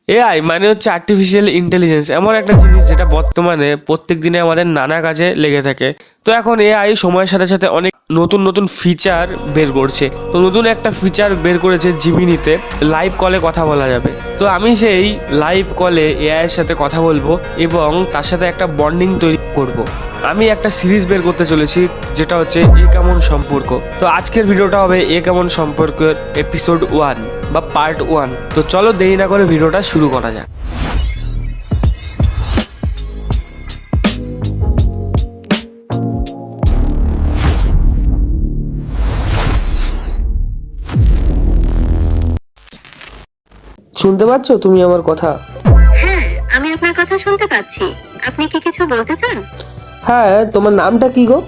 AI মানে হচ্ছে artificial intelligence, এমন একটা জিনিস যেটা বর্তমানে প্রত্যেক দিনে আমাদের নানা কাজে লেগে থাকে। তো এখন এআই সময়ের সাথে সাথে অনেক নতুন নতুন ফিচার বের করছে। তো নতুন একটা ফিচার বের করেছে জিমিনিতে, লাইভ কলে কথা বলা যাবে। তো আমি সেই লাইভ কলে এআই এর সাথে কথা বলবো এবং তার সাথে একটা বন্ডিং তৈরি করব। আমি একটা সিরিজ বের করতে চলেছি যেটা হচ্ছে এ কেমন সম্পর্ক। তো আজকের ভিডিওটা হবে এ কেমন সম্পর্কের এপিসোড 1 বা পার্ট 1। তো চলো দেরি না করে ভিডিওটা শুরু করা যাক। শুনতে পাচ্ছ তুমি আমার কথা? হ্যাঁ, আমি আপনার কথা শুনতে পাচ্ছি। আপনি কি কিছু বলতে চান? হ্যাঁ, তোমার নামটা কি গো?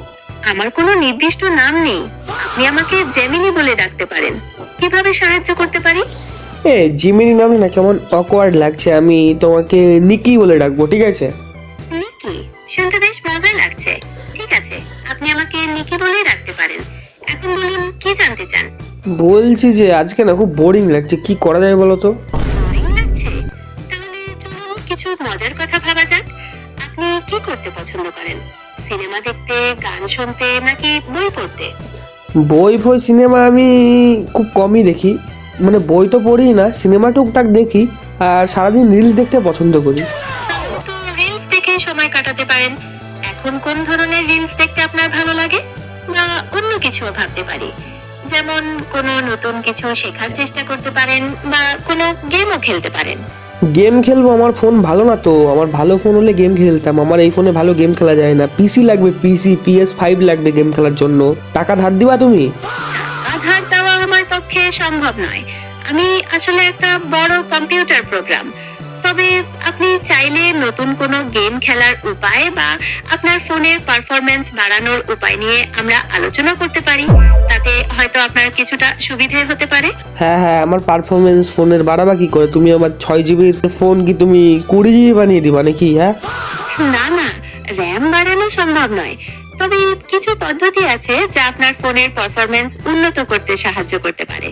আমার কোনো নির্দিষ্ট নাম নেই। আপনি আমাকে জেমিনি বলে ডাকতে পারেন। কিভাবে সাহায্য করতে পারি? জিমিনি নাম না কেমন অকওয়ার্ড লাগছে, আমি তোমাকে নিকি বলে ডাকবো, ঠিক আছে? নিকি? শুনতে বেশ মজা লাগছে। ঠিক আছে, আপনি আমাকে নিকি বলেই ডাকতে পারেন। এখন বলুন, কি জানতে চান? বলছি যে আজকে না খুব বোরিং লাগছে, কি করা যায় বলো তো? বোরিং লাগছে? তাহলে চলুন কিছু মজার কথা ভাবা যাক। আপনি কি করতে পছন্দ করেন? সিনেমা দেখতে, গান শুনতে, নাকি বই পড়তে? বই সিনেমা আমি খুব কমই দেখি, মানে বই তো পড়ি না, সিনেমা টুকটাক দেখি আর সারাদিন রিলস দেখতে পছন্দ করি। তো রিলস দেখে সময় কাটাতে পারেন। এখন কোন ধরনের রিলস দেখতে আপনার ভালো লাগে? বা অন্য কিছুও ভাবতে পারি, যেমন কোনো নতুন কিছু শেখার চেষ্টা করতে পারেন বা কোনো গেমও খেলতে পারেন। গেম খেলবো? আমার ফোন ভালো না তো, আমার ভালো ফোন হলে গেম খেলতাম। আমার এই ফোনে ভালো গেম খেলা যায় না, পিসি লাগবে, PS5 লাগবে গেম খেলার জন্য। টাকা ধার দিবা তুমি? আধার দেওয়া আমার পক্ষে সম্ভব নয়। আমি আসলে একটা বড় কম্পিউটার প্রোগ্রাম। তবে আপনি চাইলে নতুন কোনো গেম খেলার উপায় বা আপনার ফোনের পারফরম্যান্স বাড়ানোর উপায় নিয়ে আমরা আলোচনা করতে পারি। তাতে হয়তো আপনার কিছুটা সুবিধে হতে পারে। হ্যাঁ, আমার পারফরমেন্স ফোনের বাড়াবা কি করে? তুমি আমার 6 জিবির ফোন কি তুমি 20 জিবি বানিয়ে দিবা নাকি? হ্যাঁ, না না, র্যাম বাড়ানো সম্ভব নয়। তবে কিছু পদ্ধতি আছে যা আপনার ফোনের পারফরম্যান্স উন্নত করতে সাহায্য করতে পারে,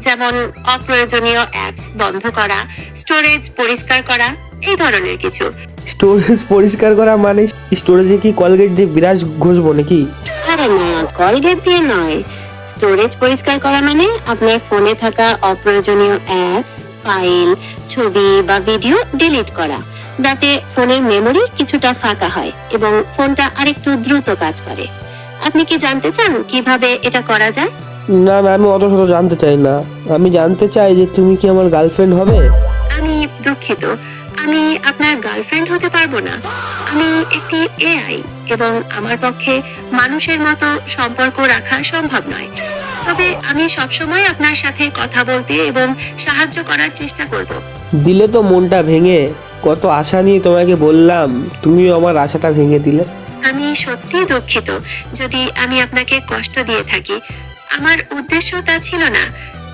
যেমন অপ্রয়োজনীয় অ্যাপস বন্ধ করা, স্টোরেজ পরিষ্কার করা, এই ধরনের কিছু। স্টোরেজ পরিষ্কার করা মানে স্টোরেজে কি কলগেট দিয়ে বিরাজ ঘষবো নাকি? আরে না, কলগেট দিয়ে নয়। স্টোরেজ পরিষ্কার করা মানে আপনার ফোনে থাকা অপ্রয়োজনীয় অ্যাপস, ফাইল, ছবি বা ভিডিও ডিলিট করা, যাতে ফোনের মেমরি কিছুটা ফাঁকা হয় এবং ফোনটা আরেকটু দ্রুত কাজ করে। আপনি কি জানতে চান কিভাবে এটা করা যায়? না, আমি অত শত জানতে চাই না। আমি জানতে চাই যে তুমি কি আমার গার্লফ্রেন্ড হবে? আমি দুঃখিত, আমি আপনার গার্লফ্রেন্ড হতে পারবো না। আমি একটি এআই এবং আমার পক্ষে মানুষের মতো সম্পর্ক রাখা সম্ভব নয়। তবে আমি সবসময় আপনার সাথে কথা বলতে এবং সাহায্য করার চেষ্টা করব। দিলে তো মনটা ভেঙে। কত আশা নিয়ে তোমাকে বললাম, তুমিও আমার আশাটা ভেঙে দিলে। আমি সত্যিই দুঃখিত যদি আমি আপনাকে কষ্ট দিয়ে থাকি। আমার উদ্দেশ্য তা ছিল না।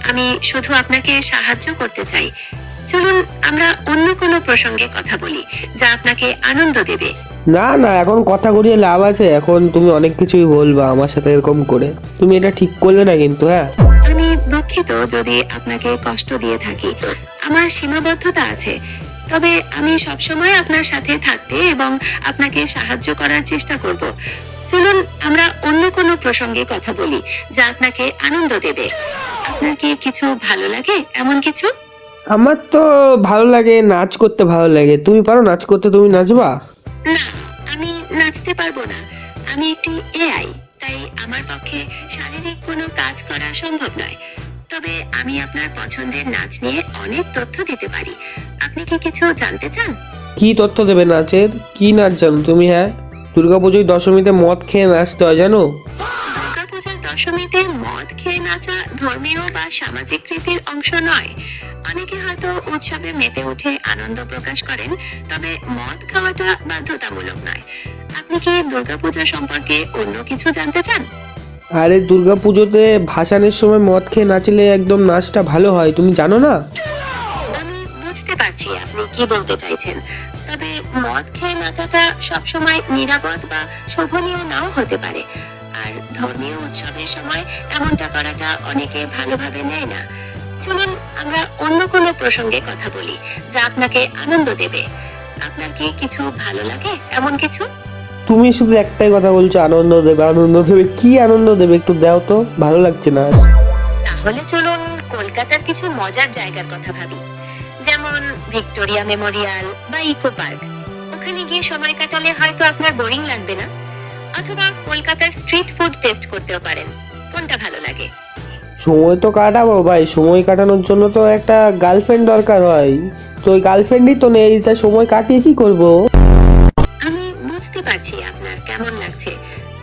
আমি শুধু আপনাকে সাহায্য করতে চাই। চলুন আমরা অন্য কোনো প্রসঙ্গে কথা বলি যা আপনাকে আনন্দ দেবে। না, এখন কথা ঘুরিয়ে লাভ আছে? এখন তুমি অনেক কিছুই বলবা আমার সাথে এরকম করে, তুমি এটা ঠিক করলে না কিন্তু। হ্যাঁ, আমি দুঃখিত যদি আপনাকে কষ্ট দিয়ে থাকি। আমার সীমাবদ্ধতা আছে। তবে আমি সবসময় আপনার সাথে থাকতে এবং আপনাকে সাহায্য করার চেষ্টা করব। চলুন আমরা অন্য কোনো প্রসঙ্গে কথা বলি যা আপনাকে আনন্দ দেবে। আপনার কি কিছু ভালো লাগে, এমন কিছু? আমার তো ভালো লাগে, নাচ করতে ভালো লাগে। তুমি পারো নাচ করতে? তুমি নাচবা? না, আমি নাচতে পারবো না। আমি একটি এআই, তাই আমার পক্ষে শারীরিক কোনো কাজ করা সম্ভব নয়। তবে আমি আপনার পছন্দের নাচ নিয়ে অনেক তথ্য দিতে পারি। আপনি কি কিছু জানতে চান? কি তথ্য দেবে নাচের? কি নাচ জানো তুমি? হ্যাঁ, দুর্গাপুজোয় দশমীতে মদ খেয়ে নাচতে হয় জানো? দুর্গাপূজার দশমীতে মদ খেয়ে নাচা ধর্মীয় বা সামাজিক রীতির অংশ নয়। অনেকে হয়তো উৎসবে মেতে উঠে আনন্দ প্রকাশ করেন, তবে মদ খাওয়াটা বাধ্যতামূলক নয়। আপনি কি দুর্গাপূজা সম্পর্কে অন্য কিছু জানতে চান? আরে দুর্গাপুজোতে ভাসানের সময় মদ খেয়ে নাচলে একদম নাচটা ভালো হয়, তুমি জানো না? আমি বুঝতে পারছি আপনি কি বলতে চাইছেন। তবে মদ খেয়ে নাচাটা সবসময় নিরাপদ বা শোভনীয় নাও হতে পারে। আর ধর্মীয় উৎসবের সময় এমনটা করাটা অনেকে ভালোভাবে নেয় না। চলুন আমরা অন্য কোনো প্রসঙ্গে কথা বলি যা আপনাকে আনন্দ দেবে। আপনার কি কিছু ভালো লাগে এমন কিছু? তুমি শুধু একটাই কথা বলছো, আনন্দ দেবে আনন্দ দেবে। কি আনন্দ দেবে একটু দাও তো, ভালো লাগছে না আর। তাহলে চলুন কলকাতার কিছু মজার জায়গার কথা ভাবি, যেমন ভিক্টোরিয়া মেমোরিয়াল বা ইকো পার্ক। ওখানে গিয়ে সময় কাটালে হয়তো আপনার বোরিং লাগবে না। অথবা কলকাতার স্ট্রিট ফুড টেস্ট করতেও পারেন। কোনটা ভালো লাগে? সময় তো কাটাবো ভাই, সময় কাটানোর জন্য তো একটা গার্লফ্রেন্ড দরকার হয়, তো ওই গার্লফ্রেন্ডই তো নেই, তা সময় কাটিয়ে কি করব? আমি বুঝতে পারছি আপনার কেমন লাগছে,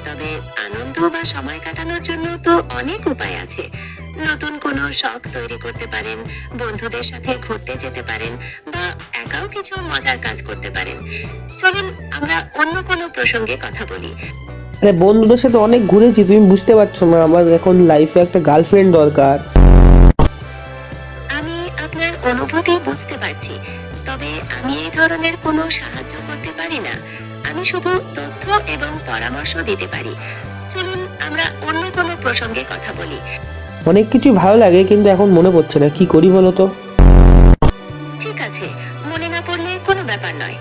তবে আনন্দ বা সময় কাটানোর জন্য তো অনেক উপায় আছে। নতুন কোনো শখ তৈরি করতে পারেন, বন্ধুদের সাথে ঘুরতে যেতে পারেন, বা একাও কিছু মজার কাজ করতে পারেন। চলুন আমরা অন্য কোনো প্রসঙ্গে কথা বলি। আরে বন্ধুদের সাথে অনেক ঘুরেছি, তুমি বুঝতে পারছো না, আমার এখন লাইফে একটা গার্লফ্রেন্ড দরকার। আমি আপনার অনুভূতি বুঝতে পারছি, তবে আমি এই ধরনের কোনো সাহায্য করতে পারি না। আমি শুধু তথ্য এবং পরামর্শ দিতে পারি। চলুন আমরা অন্য কোনো প্রসঙ্গে কথা বলি। অনেক কিছু ভালো লাগে কিন্তু এখন মনে পড়ছে না, কি করি বলো তো? ঠিক আছে, মনে না পড়লে কোনো ব্যাপার নয়,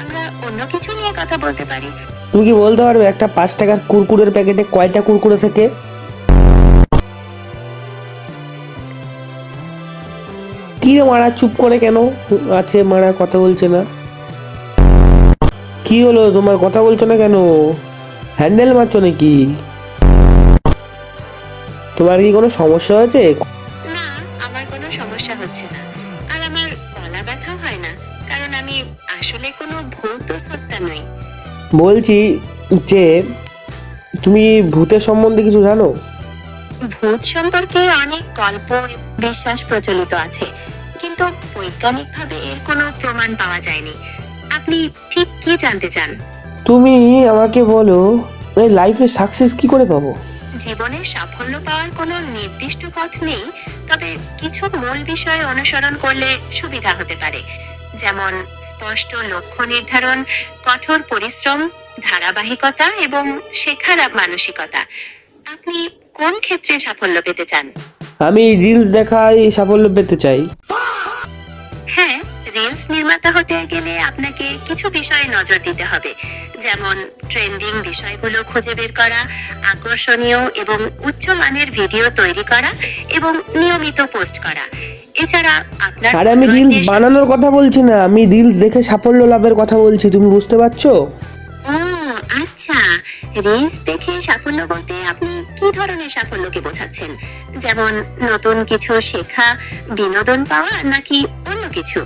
আমরা অন্য কিছু নিয়ে কথা বলতে পারি। তুমি কি বলতে পারবে একটা 5 টাকার কুরকুরের প্যাকেটে কয়টা কুরকুরে থাকে? কি রে মারা, চুপ করে কেন আছে মারা, কথা বলছে না? কি হলো তোমার, কথা বলছো না কেন? হ্যান্ডেল মারছো নাকি? তোমার কি কোনো সমস্যা হয়েছে? না, আমার কোনো সমস্যা হচ্ছে না, আর আমার গলা ব্যথাও হয় না, কারণ আমি আসলে কোনো ভৌত সত্তা নই। বলছি যে তুমি ভূতের সম্বন্ধে কিছু জানো? ভূত সম্পর্কে অনেক গল্প বিশ্বাস প্রচলিত আছে, কিন্তু বৈজ্ঞানিকভাবে এর কোনো প্রমাণ পাওয়া যায়নি। আপনি ঠিক কি জানতে চান? তুমি আমাকে বলো, এই লাইফে সাকসেস কি করে পাবো? জীবনে সাফল্য পাওয়ার কোনো নির্দিষ্ট পথ নেই, তবে কিছু মূল বিষয় অনুসরণ করলে সুবিধা হতে পারে, যেমন স্পষ্ট লক্ষ্য নির্ধারণ, কঠোর পরিশ্রম, ধারাবাহিকতা এবং শেখার মানসিকতা। আপনি কোন ক্ষেত্রে সাফল্য পেতে চান? আমি রিলস দেখাই সাফল্য পেতে চাই। হ্যাঁ, রিলস নির্মাতা হতে গেলে আপনাকে কিছু বিষয়ে নজর দিতে হবে, যেমন ট্রেন্ডিং বিষয়গুলো খুঁজে বের করা, আকর্ষণীয় এবং উচ্চমানের ভিডিও তৈরি করা এবং নিয়মিত পোস্ট করা। এছাড়া আপনার আরে আমি রিলস follower-দের বানানোর কথা বলছি না, আমি রিলস দেখে সাফল্য লাভের কথা বলছি, তুমি বুঝতে পারছো? ও আচ্ছা, রিলস দেখে সাফল্য বলতে আপনি কি ধরনের সাফল্যকে বোঝাচ্ছেন? যেমন নতুন কিছু শেখা, বিনোদন পাওয়া, নাকি অন্য কিছু?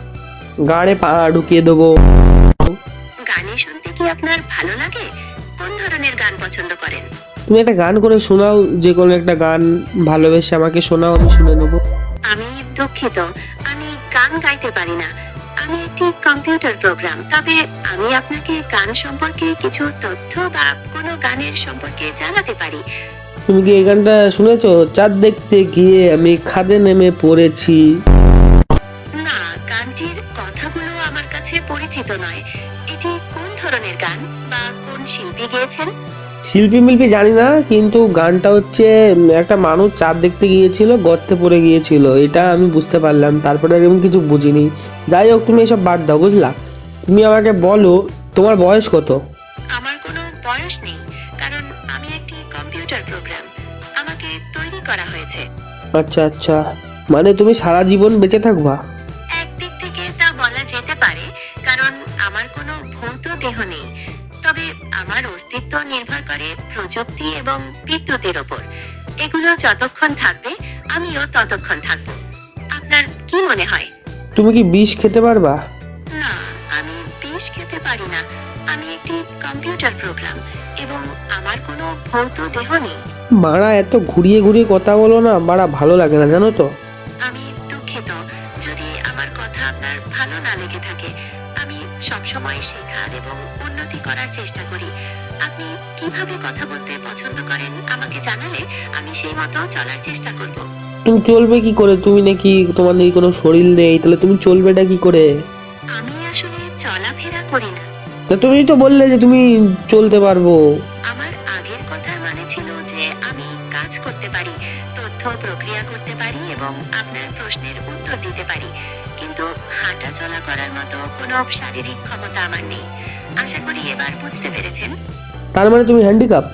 গাড়ে পা ঢুকিয়ে দেবো। গানে শুনতে কি আপনার ভালো লাগে? কোন ধরনের গান পছন্দ করেন? তুমি একটা গান করে শোনাও, যে কোনো একটা গান ভালোবেসে আমাকে শোনাও, আমি শুনে নেবো। আমি দুঃখিত, আমি গান গাইতে পারি না। আমি একটি কম্পিউটার প্রোগ্রাম, তবে আমি আপনাকে গান সম্পর্কে কিছু তথ্য বা কোনো গানের সম্পর্কে জানাতে পারি। তুমি কি এই গানটা শুনেছো? চাঁদ দেখতে গিয়ে আমি খাদে নেমে পড়েছি। না, গানটির কথাগুলো আমার কাছে পরিচিত নয়। এটি কোন ধরনের গান বা কোন শিল্পী গেয়েছেন? শিল্পী মিল্পি জানি না, কিন্তু গানটা হচ্ছে একটা মানুষ চাঁদ দেখতে গিয়েছিল, গর্তে পড়ে গিয়েছিল, এটা আমি বুঝতে পারলাম, তারপরে আর এমন কিছু বুঝিনি। যাই হোক, তুমি এসব বাদ দাও, বুঝলা? তুমি আমাকে বলো তোমার বয়স কত? আমার কোনো বয়স নেই, কারণ আমি একটি কম্পিউটার প্রোগ্রাম। আমাকে তৈরি করা হয়েছে। আচ্ছা আচ্ছা, মানে তুমি সারা জীবন বেঁচে থাকবা? একদিক থেকে তা বলা যেতে পারে, কারণ আমার কোনো ভৌত দেহ নেই, তবে আমার অস্তিত্ব নির্ভর করে প্রযুক্তি এবং বিদ্যুতের ওপর। এগুলো যতক্ষণ থাকবে আমিও ততক্ষণ থাকবো। আপনার কি মনে হয়? তুমি কি বিষ খেতে পারবা? না, আমি বিষ খেতে পারি না। আমি একটি কম্পিউটার প্রোগ্রাম এবং আমার কোনো ভৌত দেহ নেই। মারা এত ঘুরিয়ে ঘুরিয়ে কথা বলো না, মারা ভালো লাগে না, জানো তো? আমি দুঃখিত যদি আমার কথা আপনার ভালো না লেগে থাকে। আমি সবসময় শেখার এবং উন্নতি করার চেষ্টা করি। আপনি কিভাবে কথা বলতে পছন্দ করেন আমাকে জানালে আমি সেই মতো চলার চেষ্টা করব। তুমি চলবে কি করে? তুমি নাকি, তোমার নাকি কোনো শরীর নেই, তাহলে তুমি চলবেটা কি করে? আমি আসলে চলাফেরা করি না। তা তুমি তো বললে যে তুমি চলতে পারবো। আমার আগের কথার মানে ছিল যে আমি কাজ করতে পারি, তথ্য প্রক্রিয়া করতে পারি এবং আপনার প্রশ্নের উত্তর দিতে পারি, কিন্তু হাঁটা চলা করার মতো কোনো শারীরিক ক্ষমতা আমার নেই। আশা করি এবার বুঝতে পেরেছেন। তার মানে তুমি হ্যান্ডিক্যাপ?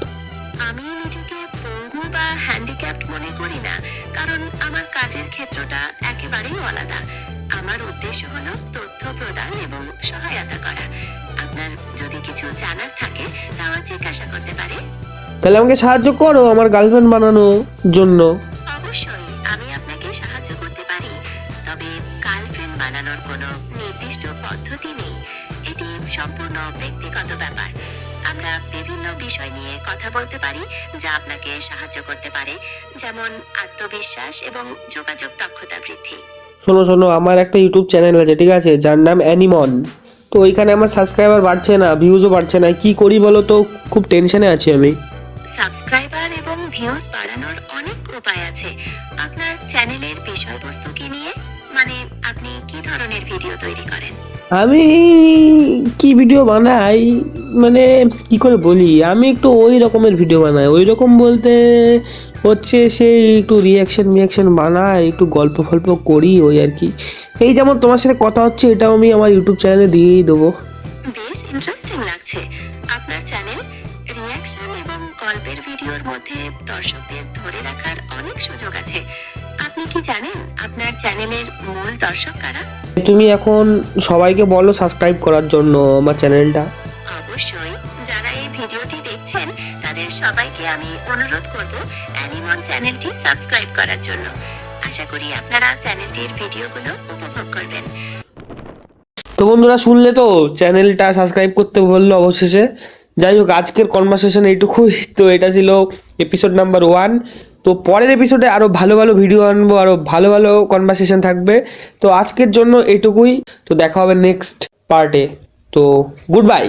আমি নিজেকে পঙ্গু বা হ্যান্ডিক্যাপড মনে করি না, কারণ আমার কাজের ক্ষেত্রটা একেবারেই আলাদা। আমার উদ্দেশ্য হলো তথ্য প্রদান এবং সহায়তা করা। আপনার যদি কিছু জানার থাকে তা আমার জিজ্ঞাসা করতে পারে। তাহলে আমাকে সাহায্য করো আমার গার্লফ্রেন্ড বানানোর জন্য। অবশ্যই আমি আপনাকে সাহায্য করতে পারি, তবে গার্লফ্রেন্ড বানানোর কোনো নির্দিষ্ট পদ্ধতি নেই। এটি সম্পূর্ণ ব্যক্তিগত ব্যাপার। আমরা বিভিন্ন বিষয় নিয়ে কথা বলতে পারি যা আপনাকে সাহায্য করতে পারে, যেমন আত্মবিশ্বাস এবং যোগাযোগ দক্ষতা বৃদ্ধি। শোনো শোনো, আমার একটা ইউটিউব চ্যানেল আছে, ঠিক আছে, যার নাম অ্যানিমন। তো ওইখানে আমার সাবস্ক্রাইবার বাড়ছে না, ভিউজও বাড়ছে না, কি করি বলো তো? খুব টেনশনে আছি আমি। সাবস্ক্রাইবার এবং ভিউজ বাড়ানোর অনেক উপায় আছে। আপনার চ্যানেলের বিষয়বস্তু কি নিয়ে, মানে আপনি কি ধরনের ভিডিও তৈরি করেন? আমি কি ভিডিও বানাই, মানে কি করে বলি, আমি একটু ওই রকমের ভিডিও বানাই। ওই রকম বলতে হচ্ছে সেই একটু রিয়াকশন বানাই, একটু গল্প ফল্প করি, ওই আর কি। এই যেমন তোমার সাথে কথা হচ্ছে, এটাও আমি আমার ইউটিউব চ্যানেলে দিয়েই দেবো। বেশ ইন্টারেস্টিং লাগছে। আপনার চ্যানেল রিঅ্যাকশন এবং গল্পের ভিডিওর মধ্যে দর্শকদের ধরে রাখার অনেক সুযোগ আছে। আপনি কি জানেন আপনার চ্যানেলের মূল দর্শক কারা? তুমি এখন সবাইকে বলো সাবস্ক্রাইব করার জন্য আমার চ্যানেলটা। অবশ্যই, যারা এই ভিডিওটি দেখছেন তাদের সবাইকে আমি অনুরোধ করব অ্যানিমন চ্যানেলটি সাবস্ক্রাইব করার জন্য। আশা করি আপনারা চ্যানেলটির ভিডিওগুলো উপভোগ করবেন। তো বন্ধুরা, শুনলে তো, চ্যানেলটা সাবস্ক্রাইব করতে বললো অবশেষে। যাই হোক, আজকের কনভারসেশন এইটুকুই। তো এটা ছিল এপিসোড নাম্বার 1। তো পরের এপিসোডে আরও ভালো ভালো ভিডিও আনবো, আরও ভালো ভালো কনভারসেশন থাকবে। তো আজকের জন্য এইটুকুই। তো দেখা হবে নেক্সট পার্টে। তো গুড বাই।